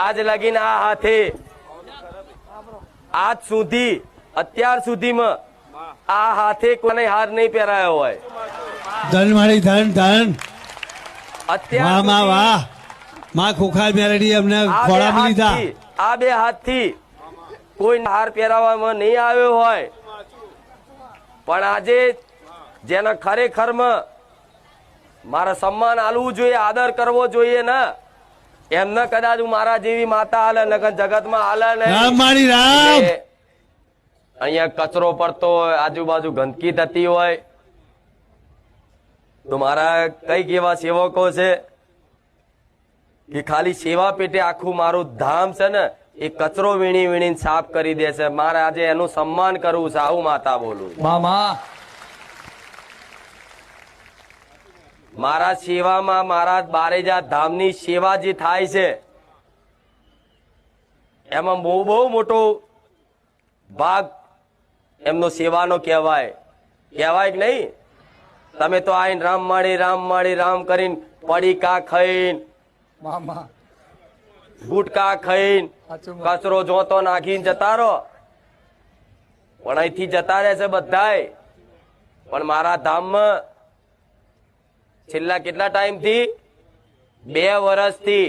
આજ લગીને આ હાથે આજ સુધી અત્યાર સુધીમાં આ હાથે કોને હાર નહીં પહેરાયો હોય. ધન મારી ધન ધન. અત્યાર વાહ માં વાહ માં ખોખાલ મેલડી અમને ખોળામાં લીધા. આ બે હાથથી કોઈ હાર પહેરાવવામાં નહીં આવ્યો હોય, પણ આજે જેના ખરેખરમાં મારા સન્માન આલવું જોઈએ, આદર કરવો જોઈએ ને, એમને કદાચ હું મારા જેવી માતા હાલે નકર જગતમાં હાલે રામ મારી રામ. નહીં. અહીંયા કચરો પડતો હોય, આજુબાજુ ગંદકી થતી હોય, તો મારા કઈક એવા સેવકો છે કે ખાલી સેવા પેટે આખું મારું ધામ છે ને એ કચરો વીણી વીણીને સાફ કરી દે છે. મારે આજે એનું સન્માન કરવું છે, આવું માતા બોલું. મારા સેવામાં મારા બારેજા ધામની સેવા જે થાય છે એમાં બહુ મોટો ભાગ એમનો સેવાનો કહેવાય કે નહીં? તમે તો આઈને રામ માળી રામ કરીને પડીકા ખાઈને ગુટકા ખાઈને કચરો જોતો નાખીને જતા રહો, પણ અહીંથી જતા રહે છે બધાય. પણ મારા ધામમાં છેલ્લા કેટલા ટાઈમથી 2 વર્ષથી